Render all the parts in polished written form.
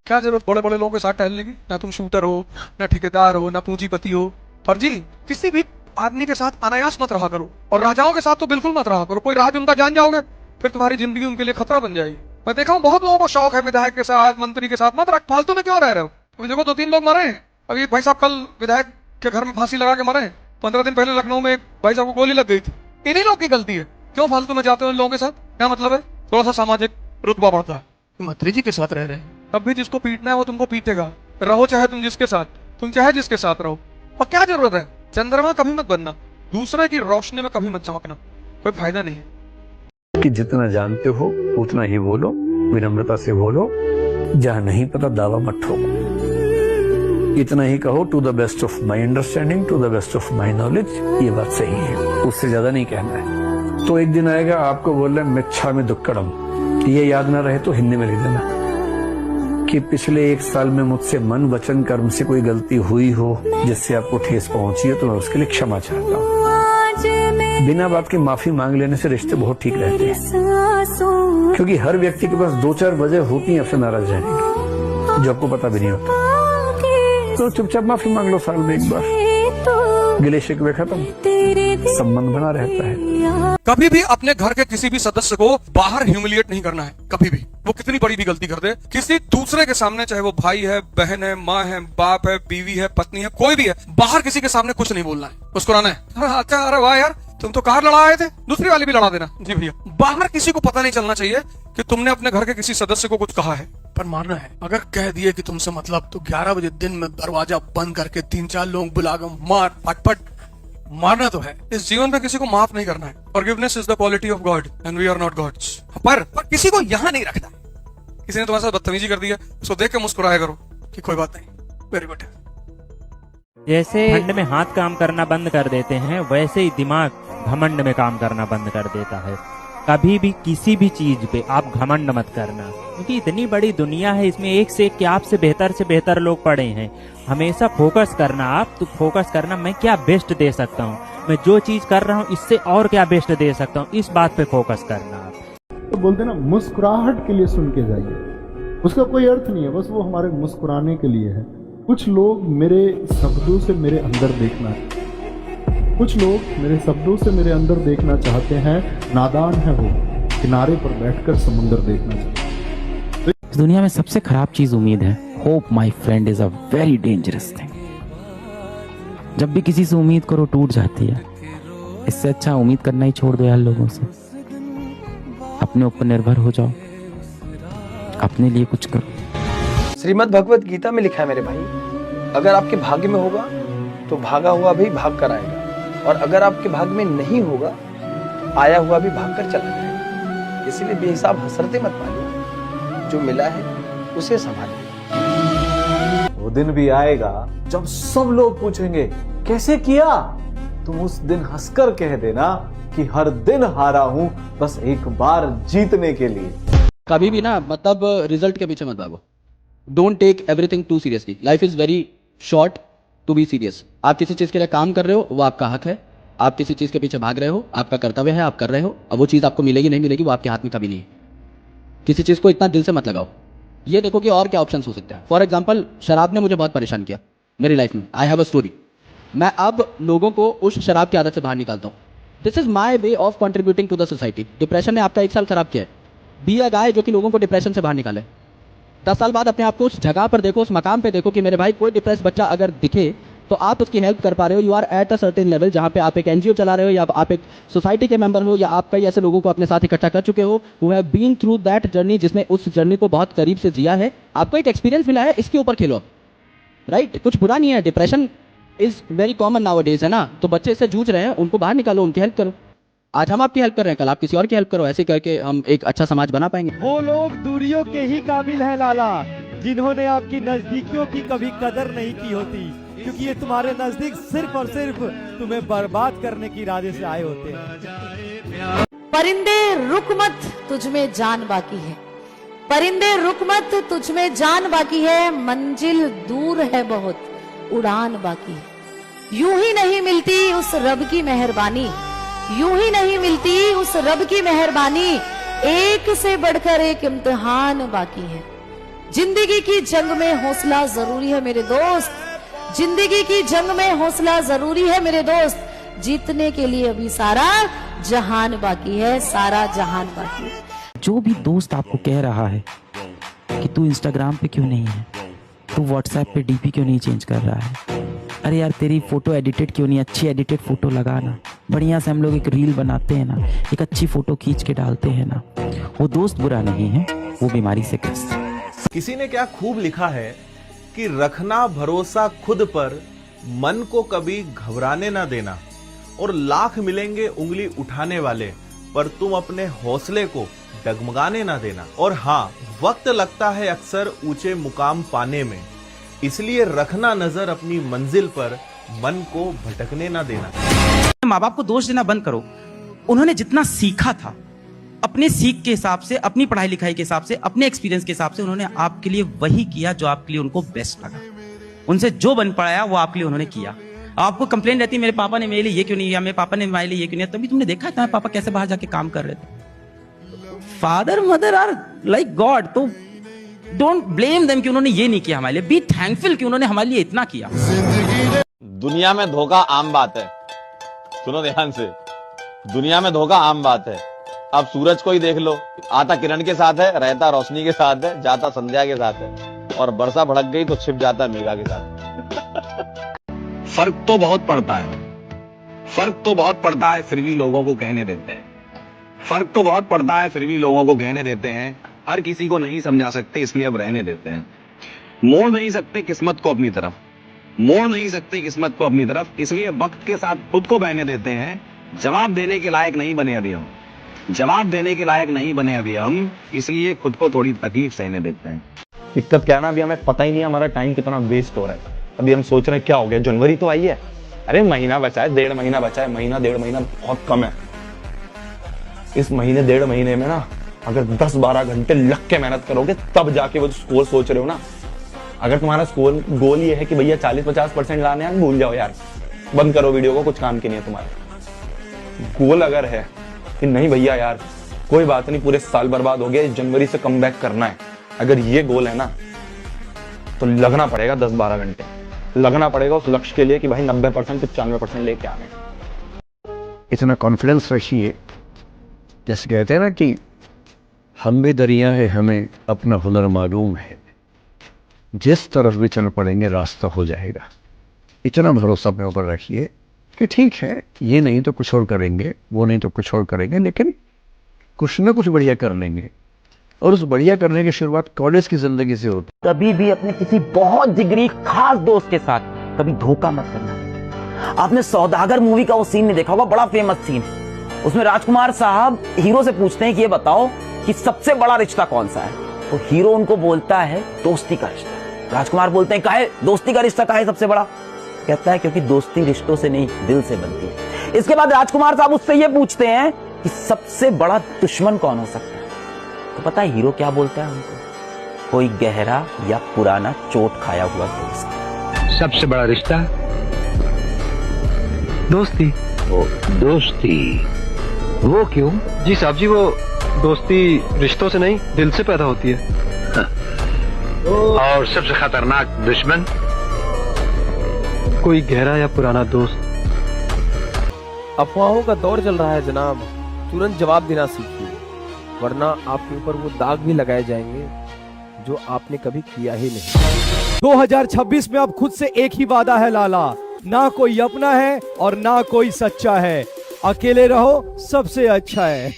क्या जरूरत बड़े बड़े लोगों के साथ टहलने की? ना तुम शूटर हो, ना ठेकेदार हो, ना पूंजीपति हो। फर्जी किसी भी आदमी के साथ अनायास मत रहा करो, और राजाओं के साथ तो बिल्कुल मत रहा करो। कोई राज उनका जान जाओगे फिर तुम्हारी जिंदगी उनके लिए खतरा बन जाएगी। मैं देखा हूँ बहुत लोगों को शौक है विधायक के साथ, मंत्री के साथ, मत रख, फालतू में क्यों रह रहे हो? अभी देखो 2-3 लोग मरे हैं। अभी भाई साहब कल विधायक के घर में फांसी लगा के मरे हैं। 15 दिन पहले लखनऊ में भाई साहब को गोली लग गई थी। इन्हीं लोग की गलती है। क्यों फालतू में जाते हो इन लोगों के साथ? क्या मतलब है? थोड़ा सा सामाजिक रुतबा बढ़ता है। मंत्री जी के साथ रह रहे हैं, तब भी जिसको पीटना है वो तुमको पीटेगा। रहो चाहे तुम जिसके साथ, तुम चाहे जिसके साथ रहो। और क्या जरूरत है? चंद्रमा कभी मत बनना, दूसरे की रोशनी में कभी मत चमकना, कोई फायदा नहीं है। कि जितना जानते हो उतना ही बोलो, विनम्रता से बोलो, जहां नहीं पता दावा मत ठोको। इतना ही कहो, to the best of my understanding, to the best of my knowledge. ये बात सही है, उससे ज्यादा नहीं कहना है। तो एक दिन आएगा आपको बोल रहे मिच्छा में दुक्कड़म, ये याद ना रहे तो हिंदी में लिख देना कि पिछले 1 साल में मुझसे मन वचन कर्म से कोई गलती हुई हो जिससे आपको ठेस पहुंची हो, तो मैं उसके लिए क्षमा चाहता हूँ। बिना बात के माफी मांग लेने से रिश्ते बहुत ठीक रहते हैं, क्योंकि हर व्यक्ति के पास 2-4 वजह होती है आपसे नाराज रहने की, जो आपको पता भी नहीं होता। तो चुपचाप माफी मांग लो, साल में 1 बार, गिले शिकवे खत्म, संबंध बना रहता है। कभी भी अपने घर के किसी भी सदस्य को बाहर ह्यूमिलिएट नहीं करना है, कभी भी। वो कितनी बड़ी भी गलती कर दे किसी दूसरे के सामने, चाहे वो भाई है, बहन है, माँ है, बाप है, बीवी है, पत्नी है, कोई भी है, बाहर किसी के सामने कुछ नहीं बोलना है, मुस्कुराना है। अच्छा, अरे वाह यार, तुम तो कार लड़ा आए थे, दूसरी वाली भी लड़ा देना। जी भैया। बाहर किसी को पता नहीं चलना चाहिए कि तुमने अपने घर के किसी सदस्य को कुछ कहा है, पर मारना है। अगर कह दिए कि तुमसे मतलब, तो 11 बजे दिन में दरवाजा बंद करके 3-4 लोग बुलाकर मार, फटफट मारना तो है। इस जीवन में किसी को माफ नहीं करना है। Forgiveness is the quality of god and we are not gods. पर किसी को यहाँ नहीं रखना। किसी ने तुम्हारे साथ बदतमीजी कर दी है, उसको देख के मुस्कुराया करो कि कोई बात नहीं, वेरी गुड। जैसे घमंड में हाथ काम करना बंद कर देते हैं, वैसे ही दिमाग घमंड में काम करना बंद कर देता है। कभी भी किसी भी चीज पे आप घमंड मत करना, क्योंकि इतनी बड़ी दुनिया है, इसमें एक से एक आपसे बेहतर लोग पड़े हैं। हमेशा फोकस करना, आप तो फोकस करना, मैं क्या बेस्ट दे सकता हूँ, मैं जो चीज कर रहा हूँ इससे और क्या बेस्ट दे सकता हूँ, इस बात पे फोकस करना। आप तो बोलते ना, मुस्कुराहट के लिए सुन के जाइए, उसका कोई अर्थ नहीं है, बस वो हमारे मुस्कुराने के लिए है। कुछ लोग मेरे शब्दों से मेरे अंदर देखना है, कुछ लोग मेरे शब्दों से मेरे अंदर देखना चाहते हैं, नादान है वो, किनारे पर बैठकर समुंदर देखना चाहते हैं। इस दुनिया में सबसे खराब चीज उम्मीद है। Hope my friend is a very dangerous thing. जब भी किसी से उम्मीद करो टूट जाती है। इससे अच्छा उम्मीद करना ही छोड़ दो यार लोगों से। अपने ऊपर निर्भर हो जाओ, अपने लिए कुछ करो। श्रीमद् भगवत गीता में लिखा है मेरे भाई, अगर आपके भाग्य में होगा तो भागा हुआ भी भाग कर आएगा, और अगर आपके भाग्य में नहीं होगा आया हुआ भी भाग कर चला जाएगा। इसलिए बेहिसाब हसरते मत पालिए, जो मिला है उसे संभालिए। वो दिन भी आएगा जब सब लोग पूछेंगे कैसे किया, तुम उस दिन हंसकर कह देना कि हर दिन हारा हूं बस एक बार जीतने के लिए। कभी भी ना, मतलब रिजल्ट के पीछे मत भागो। Don't take everything too seriously. Life is very short to be serious. आप किसी चीज के लिए काम कर रहे हो, वो आपका हक है। आप किसी चीज के पीछे भाग रहे हो, आपका कर्तव्य है, आप कर रहे हो। अब वो चीज आपको मिलेगी नहीं मिलेगी, वो आपके हाथ में कभी नहीं है। किसी चीज को इतना दिल से मत लगाओ। ये देखो कि और क्या ऑप्शन हो सकते हैं। फॉर एग्जाम्पल, शराब ने मुझे बहुत परेशान किया मेरी लाइफ में। I have a story. मैं अब लोगों को उस शराब की आदत से बाहर निकालता हूँ। This is my way of contributing to the society. Depression ने आपका 1 साल खराब किया है, बी अ गाय जो कि लोगों को डिप्रेशन से बाहर निकाले। 10 साल बाद अपने आप को उस जगह पर देखो, उस मकाम पे देखो कि मेरे भाई कोई डिप्रेस बच्चा अगर दिखे तो आप उसकी हेल्प कर पा रहे हो। You are at a certain level, जहाँ पे आप एक एनजीओ चला रहे हो, या आप एक सोसाइटी के मेंबर हो, या आप कई ऐसे लोगों को अपने साथ इकट्ठा कर चुके हो who have been through that journey, जिसमें उस जर्नी को बहुत करीब से जिया है। आपको एक एक्सपीरियंस मिला है, इसके ऊपर खेलो, राइट? कुछ बुरा नहीं है। Depression is very common now days, है ना? तो बच्चे इससे जूझ रहे हैं, उनको बाहर निकालो, उनकी हेल्प करो। आज हम आपकी हेल्प कर रहे हैं, कल आप किसी और की हेल्प करो। ऐसे करके हम एक अच्छा समाज बना पाएंगे। वो लोग दूरियों के ही काबिल हैं लाला, जिन्होंने आपकी नजदीकियों की कभी कदर नहीं की होती, क्योंकि ये तुम्हारे नजदीक सिर्फ और सिर्फ तुम्हें बर्बाद करने की इरादे से आए होते हैं। परिंदे रुक मत, तुझमें जान बाकी है। परिंदे रुक मत, तुझमें जान बाकी है। मंजिल दूर है बहुत, उड़ान बाकी है। यूं ही नहीं मिलती उस रब की मेहरबानी, यूं ही नहीं मिलती उस रब की मेहरबानी। एक से बढ़कर एक इम्तिहान बाकी है। जिंदगी की जंग में हौसला जरूरी है मेरे दोस्त, जिंदगी की जंग में हौसला जरूरी है मेरे दोस्त। जीतने के लिए अभी सारा जहान बाकी है, सारा जहान बाकी है। जो भी दोस्त आपको कह रहा है कि तू इंस्टाग्राम पे क्यों नहीं है, तू व्हाट्सएप पे डीपी क्यों नहीं चेंज कर रहा है, अरे यार तेरी फोटो एडिटेड क्यों नहीं, अच्छी एडिटेड फोटो लगा ना, बढ़िया से हम लोग एक रील बनाते हैं ना, एक अच्छी फोटो खींच के डालते हैं ना, वो दोस्त बुरा नहीं है, वो बीमारी से ग्रस्त है। किसी ने क्या खूब लिखा है कि रखना भरोसा खुद पर, मन को कभी घबराने ना देना, और लाख मिलेंगे उंगली उठाने वाले, पर तुम अपने हौसले को डगमगाने ना देना। और हाँ, वक्त लगता है अक्सर ऊंचे मुकाम पाने में, इसलिए रखना नजर अपनी मंजिल पर, मन को भटकने ना देना। माँ बाप को दोष देना बंद करो। उन्होंने जितना सीखा था अपने सीख के हिसाब से, अपनी पढ़ाई लिखाई के हिसाब से, अपने एक्सपीरियंस के हिसाब से, उन्होंने आपके लिए वही किया जो आपके लिए उनको बेस्ट लगा। उनसे जो बन पड़ाया वो आपके लिए उन्होंने किया। आपको कंप्लेंट रहती है मेरे पापा ने मेरे लिए ये क्यों नहीं किया, मेरे पापा ने मेरे लिए ये क्यों नहीं किया, तभी तुमने देखा है पापा कैसे बाहर जाके काम कर रहे थे। Father mother are like god, तो डोंट ब्लेम देम कि उन्होंने ये नहीं किया हमारे लिए, बी थैंकफुल कि उन्होंने हमारे लिए इतना किया। दुनिया में धोखा आम बात है, सुनो ध्यान से, दुनिया में धोखा आम बात है। अब सूरज को ही देख लो, आता किरण के साथ है, रहता रोशनी के साथ है, जाता संध्या के साथ है, और बरसा भड़क गई तो छिप जाता मेघा के साथ। फर्क तो बहुत पड़ता है, फर्क तो बहुत पड़ता है, फिर भी लोगों को कहने देते हैं। फर्क तो बहुत पड़ता है, फिर भी लोगों को कहने देते हैं। हर किसी को नहीं समझा सकते, इसलिए अब रहने देते हैं। मोड़ नहीं सकते किस्मत को अपनी तरफ, मोड़ नहीं सकते किस्मत को अपनी तरफ, इसलिए वक्त के साथ खुद को बहने देते हैं। जवाब देने के लायक नहीं बने अभी हम, जवाब देने के लायक नहीं बने अभी हम, इसलिए खुद को थोड़ी तकलीफ सहने देते हैं। दिक्कत क्या है ना, अभी हमें पता ही नहीं हमारा टाइम कितना वेस्ट हो रहा है। अभी हम सोच रहे हैं क्या हो गया, जनवरी तो आई है, अरे महीना बचा है, 1.5 महीना बचा है, महीना 1.5 महीना बहुत कम है। इस महीने 1.5 महीने में ना अगर 10-12 घंटे लग के मेहनत करोगे तब जाके वो स्कोर सोच रहे हो ना। अगर तुम्हारा स्कोर गोल ये है कि भैया 40-50% लाने हैं, भूल जाओ यार, बंद करो वीडियो को, कुछ काम की नहीं है तुम्हारे। गोल अगर है कि नहीं भैया यार कोई बात नहीं, पूरे साल बर्बाद हो गया, जनवरी से कम बैक करना है, अगर ये गोल है ना तो लगना पड़ेगा 10-12 घंटे, लगना पड़ेगा उस लक्ष्य के लिए कि भाई 90% 95% लेके आने। इतना कॉन्फिडेंस रखिए, जैसे कहते हैं ना कि हम भी दरिया है, हमें अपना हुनर मालूम है, जिस तरफ भी चल पड़ेंगे रास्ता हो जाएगा। इतना भरोसा अपने ऊपर रखिए कि ठीक है, ये नहीं तो कुछ और करेंगे, वो नहीं तो कुछ और करेंगे, लेकिन कुछ ना कुछ बढ़िया कर लेंगे। और उस बढ़िया करने की शुरुआत कॉलेज की जिंदगी से होती है। कभी भी अपने किसी बहुत जिगरी खास दोस्त के साथ कभी धोखा मत करना। आपने सौदागर मूवी का वो सीन नहीं देखा होगा, बड़ा फेमस सीन। उसमें राजकुमार साहब हीरो से पूछते हैं कि ये बताओ कि सबसे बड़ा रिश्ता कौन सा है, तो हीरो उनको बोलता है दोस्ती का रिश्ता। राजकुमार बोलते हैं काहे दोस्ती का रिश्ता काहे सबसे बड़ा? कहता है क्योंकि दोस्ती रिश्तों से नहीं दिल से बनती है। इसके बाद राजकुमार साहब उससे ये पूछते हैं कि सबसे बड़ा दुश्मन कौन हो सकता है, तो पता है हीरो क्या बोलता है उनको? कोई गहरा या पुराना चोट खाया हुआ दोस्त। सबसे बड़ा रिश्ता दोस्ती। दोस्ती वो क्यों? जी साहब जी, वो दोस्ती रिश्तों से नहीं दिल से पैदा होती है। और सबसे खतरनाक दुश्मन? कोई गहरा या पुराना दोस्त। अफवाहों का दौर चल रहा है जनाब, तुरंत जवाब देना सीखिए, वरना आपके ऊपर वो दाग भी लगाए जाएंगे जो आपने कभी किया ही नहीं। 2026 में अब खुद से एक ही वादा है लाला, ना कोई अपना है और ना कोई सच्चा है, अकेले रहो सबसे अच्छा है।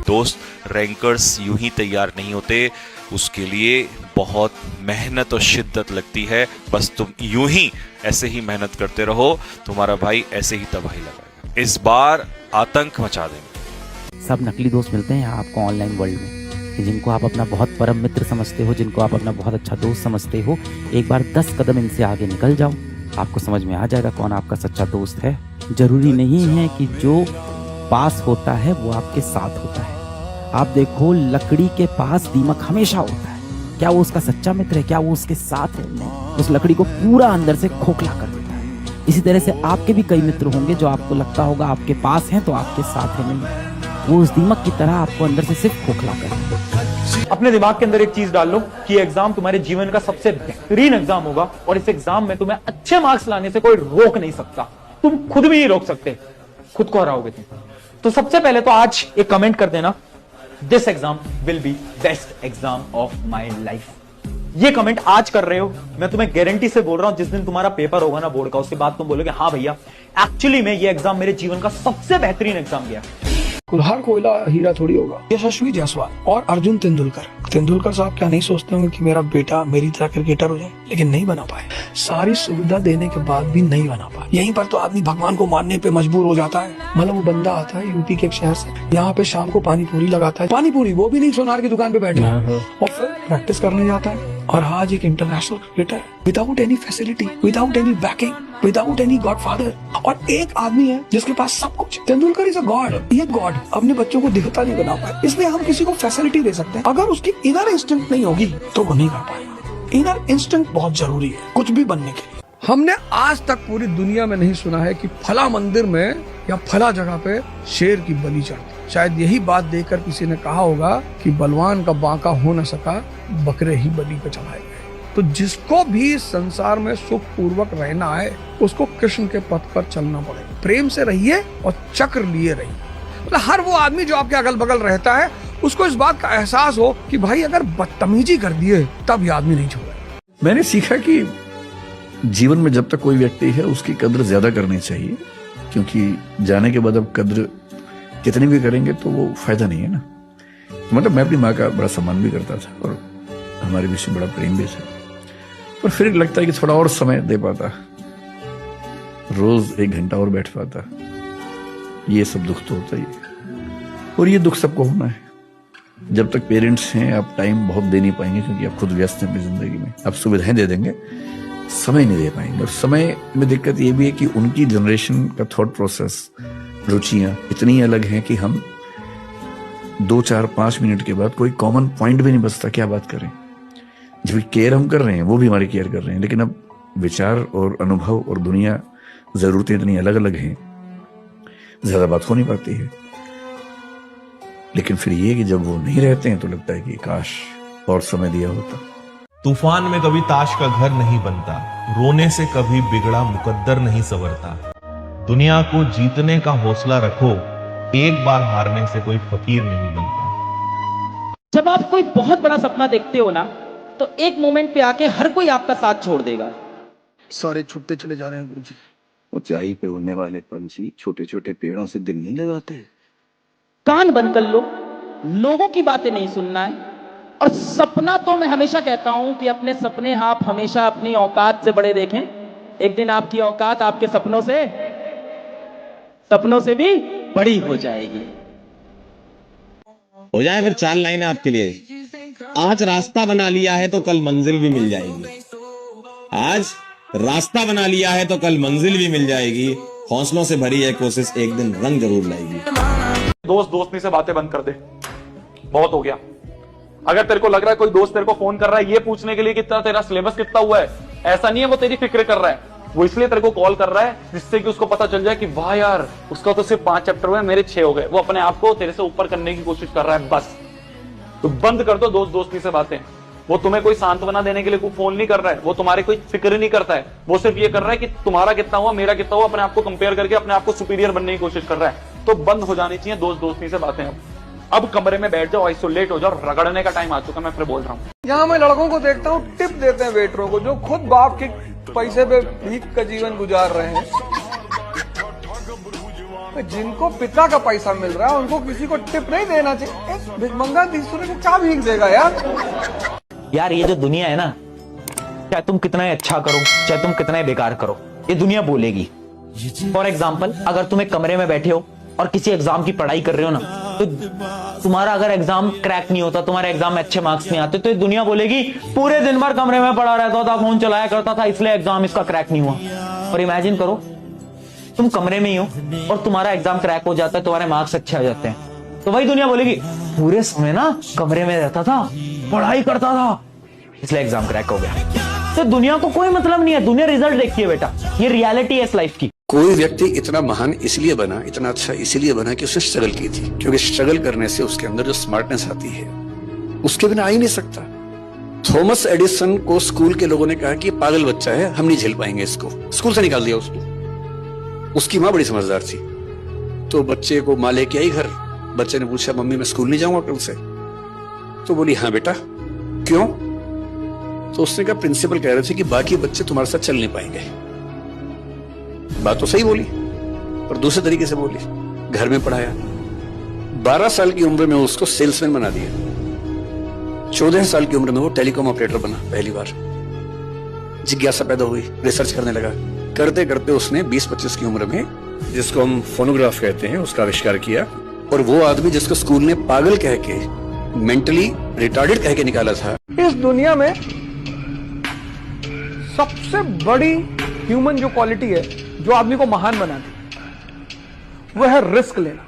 दोस्त रैंकर्स यूं ही तैयार नहीं होते, उसके लिए बहुत मेहनत और शिद्दत लगती है। बस तुम यूं ही ऐसे ही मेहनत करते रहो, तुम्हारा भाई ऐसे ही तबाही लगाएगा। इस बार आतंक मचा देंगे। सब नकली दोस्त मिलते हैं आपको ऑनलाइन वर्ल्ड में, कि जिनको आप अपना बहुत परम मित्र समझते हो, जिनको आप अपना बहुत अच्छा दोस्त समझते हो। एक बार 10 कदम इनसे आगे निकल जाओ, आपको समझ में आ जाएगा कौन आपका सच्चा दोस्त है। जरूरी नहीं है कि जो पास होता है वो आपके साथ होता है। आप देखो लकड़ी के पास दीमक हमेशा होता है, क्या वो उसका सच्चा मित्र है? क्या वो उसके साथ है? नहीं, उस लकड़ी को पूरा अंदर से खोखला कर देता है। इसी तरह से आपके भी कई मित्र होंगे जो आपको लगता होगा आपके पास हैं तो आपके साथ है, नहीं, वो उस दीमक की तरह आपको अंदर से सिर्फ खोखला कर देते हैं। अपने दिमाग के अंदर एक चीज डाल लो कि एग्जाम तुम्हारे जीवन का सबसे बेहतरीन एग्जाम होगा और इस एग्जाम में तुम्हें अच्छे मार्क्स लाने से कोई रोक नहीं सकता, तुम खुद भी नहीं रोक सकते, खुद को हराओगे तुम। तो सबसे पहले तो आज एक कमेंट कर देना, this exam will be best exam of my life. ये कमेंट आज कर रहे हो, मैं तुम्हें गारंटी से बोल रहा हूं जिस दिन तुम्हारा पेपर होगा ना बोर्ड का, उसके बाद तुम बोलोगे हाँ भैया एक्चुअली में ये एग्जाम मेरे जीवन का सबसे बेहतरीन एग्जाम गया। कुल्हाड़ कोयला हीरा थोड़ी होगा। यशस्वी जायसवाल और अर्जुन तेंदुलकर साहब क्या नहीं सोचते होंगे कि मेरा बेटा मेरी तरह क्रिकेटर हो जाए, लेकिन नहीं बना पाए। सारी सुविधा देने के बाद भी नहीं बना पाए। यहीं पर तो आदमी भगवान को मानने पे मजबूर हो जाता है। मतलब वो बंदा आता है यूपी के एक शहर से, यहाँ पे शाम को पानी पूरी लगाता है, पानी पूरी वो भी नहीं सोनार की दुकान पे बैठा है, और फिर प्रैक्टिस करने जाता है। और आज एक international cricketer without any facility, without any banking, without any godfather, और एक आदमी है जिसके पास सब कुछ। तेंदुलकर इज अ गॉड, ये गॉड अपने बच्चों को दिखता नहीं बना पाए, इसलिए हम किसी को फैसिलिटी दे सकते हैं। अगर उसकी इनर इंस्टिंक्ट नहीं होगी तो वो नहीं कर पाएगा। इनर इंस्टिंक्ट बहुत जरूरी है कुछ भी बनने के लिए। हमने आज तक पूरी दुनिया में नहीं सुना है कि फला मंदिर में या फला जगह पे शेर की बलि चढ़ती। शायद यही बात देखकर किसी ने कहा होगा कि बलवान का बांका हो न सका, बकरे ही बलि पे चढ़ाए गए। तो जिसको भी संसार में सुख पूर्वक रहना है उसको कृष्ण के पथ पर चलना पड़ेगा। प्रेम से रहिए और चक्र लिए रहिए। मतलब हर वो आदमी जो आपके अगल बगल रहता है उसको इस बात का एहसास हो कि भाई अगर बदतमीजी कर दिए तब ये आदमी नहीं छोड़े। मैंने सीखा कि जीवन में जब तक कोई व्यक्ति है उसकी कद्र ज्यादा करनी चाहिए, क्योंकि जाने के बाद अब कद्र कितनी भी करेंगे तो वो फायदा नहीं है ना। मतलब मैं अपनी माँ का बड़ा सम्मान भी करता था और हमारे बीच में बड़ा प्रेम भी था, पर फिर लगता है कि थोड़ा और समय दे पाता, रोज 1 घंटा और बैठ पाता। ये सब दुख तो होता ही है और ये दुख सबको होना है। जब तक पेरेंट्स हैं आप टाइम बहुत दे नहीं पाएंगे, क्योंकि आप खुद व्यस्त हैं अपनी जिंदगी में। आप सुविधाएं दे देंगे, समय नहीं दे पाएंगे। और समय में दिक्कत ये भी है कि उनकी जनरेशन का थॉट प्रोसेस, रुचियां इतनी अलग हैं कि हम 2, 4, 5 मिनट के बाद कोई कॉमन पॉइंट भी नहीं बचता, क्या बात करें। जो केयर हम कर रहे हैं वो भी हमारी केयर कर रहे हैं, लेकिन अब विचार और अनुभव और दुनिया, जरूरतें इतनी अलग अलग हैं, ज्यादा बात हो नहीं पाती है। लेकिन फिर ये कि जब वो नहीं रहते हैं तो लगता है कि काश और समय दिया होता। तूफान में कभी ताश का घर नहीं बनता, रोने से कभी बिगड़ा मुकद्दर नहीं संवरता। दुनिया को जीतने का हौसला रखो, एक बार हारने से कोई फकीर नहीं बनता। जब आप कोई बहुत बड़ा सपना देखते हो ना, तो एक मोमेंट पे आके हर कोई आपका साथ छोड़ देगा। सारे छुट्टे चले जा रहे हैं गुरुजी। ऊंचाई पे उड़ने वाले पंछी छोटे छोटे पेड़ों से दिल नहीं लगाते। कान बंद कर लो, लोगों की बातें नहीं सुनना है। और सपना तो मैं हमेशा कहता हूं कि अपने सपने आप हमेशा अपनी औकात से बड़े देखें। एक दिन आपकी औकात आपके सपनों से भी बड़ी हो जाएगी। हो जाए फिर 4 लाइनें आपके लिए। आज रास्ता बना लिया है तो कल मंजिल भी मिल जाएगी। आज रास्ता बना लिया है तो कल मंजिल भी मिल जाएगी। हौसलों से भरी है कोशिश, एक दिन रंग जरूर लाएगी। दोस्ती से बातें बंद कर दे, बहुत हो गया। अगर तेरे को लग रहा है कोई दोस्त तेरे को फोन कर रहा है ये पूछने के लिए कितना तेरा सिलेबस कितना हुआ है, ऐसा नहीं है। वो तेरी फिक्र कर रहा है, वो इसलिए तेरे को कॉल कर रहा है जिससे कि उसको पता चल जाए कि वाह यार उसका तो सिर्फ 5 चैप्टर हुए, मेरे 6 हो गए। वो अपने आप को तेरे से ऊपर करने की कोशिश कर रहा है। बस तो बंद कर दो दोस्ती से बातें। वो तुम्हें कोई सांत्वना देने के लिए कोई फोन नहीं कर रहा है, वो तुम्हारी कोई फिक्र नहीं करता है। वो सिर्फ ये कर रहा है कि तुम्हारा कितना हुआ, मेरा कितना हुआ, अपने आप को कंपेयर करके अपने आप को सुपीरियर बनने की कोशिश कर रहा है। तो बंद हो जानी चाहिए दोस्ती से बातें। अब कमरे में बैठ जाओ, आइसोलेट हो जाओ, रगड़ने का टाइम आ चुका। मैं फिर बोल रहा हूँ, यहाँ मैं लड़कों को देखता हूँ टिप देते हैं वेटरों को, जो खुद बाप के पैसे पे भीख का जीवन गुजार रहे हैं। जिनको पिता का पैसा मिल रहा है उनको किसी को टिप नहीं देना चाहिए। एक भिखमंगा दूसरे को क्या भीख देगा यार। ये जो दुनिया है ना, चाहे तुम कितना ही अच्छा करो, चाहे तुम कितना ही बेकार करो, ये दुनिया बोलेगी। फॉर एग्जाम्पल, अगर तुम एक कमरे में बैठे हो और किसी एग्जाम की पढ़ाई कर रहे हो ना, तो तुम्हारा अगर एग्जाम क्रैक नहीं होता, तुम्हारे एग्जाम में अच्छे मार्क्स नहीं आते, तो ये दुनिया बोलेगी पूरे दिन भर कमरे में पड़ा रहता था, फोन चलाया करता था, इसलिए एग्जाम इसका क्रैक नहीं हुआ। और इमेजिन करो तुम कमरे में ही हो और तुम्हारा एग्जाम क्रैक हो जाता है, तुम्हारे मार्क्स अच्छे आ जाते हैं, तो वही दुनिया बोलेगी पूरे समय ना कमरे में रहता था, पढ़ाई करता था, इसलिए एग्जाम क्रैक हो गया। तो दुनिया को कोई मतलब नहीं है, दुनिया रिजल्ट देखती है बेटा। ये रियलिटी है इस लाइफ की। कोई व्यक्ति इतना महान इसलिए बना, इतना अच्छा इसलिए बना कि उसने स्ट्रगल की थी, क्योंकि स्ट्रगल करने से उसके अंदर जो स्मार्टनेस आती है उसके बिना आ ही नहीं सकता। थॉमस एडिसन को स्कूल के लोगों ने कहा कि ये पागल बच्चा है, हम नहीं झेल पाएंगे इसको, स्कूल से निकाल दिया उसको। उसकी माँ बड़ी समझदार थी, तो बच्चे को माँ लेके आई घर। बच्चे ने पूछा, मम्मी मैं स्कूल नहीं जाऊंगा कल से? तो बोली, हाँ बेटा, क्यों? तो उसने कहा, प्रिंसिपल कह रहे थे कि बाकी बच्चे तुम्हारे साथ चल नहीं पाएंगे। बात तो सही बोली, पर दूसरे तरीके से बोली। घर में पढ़ाया, 12 साल की उम्र में उसको सेल्समैन बना दिया। 14 साल की उम्र में वो टेलीकॉम ऑपरेटर बना पहली बार। जिज्ञासा पैदा हुई, रिसर्च करने लगा। करते करते उसने 20-25 की उम्र में, जिसको हम फोनोग्राफ कहते हैं, उसका आविष्कार किया। और वो आदमी जिसको स्कूल ने पागल कह के, मेंटली रिटार्डेड कह के निकाला था, इस दुनिया में सबसे बड़ी ह्यूमन जो क्वालिटी है, जो आदमी को महान बनाती है, वो है रिस्क लेना।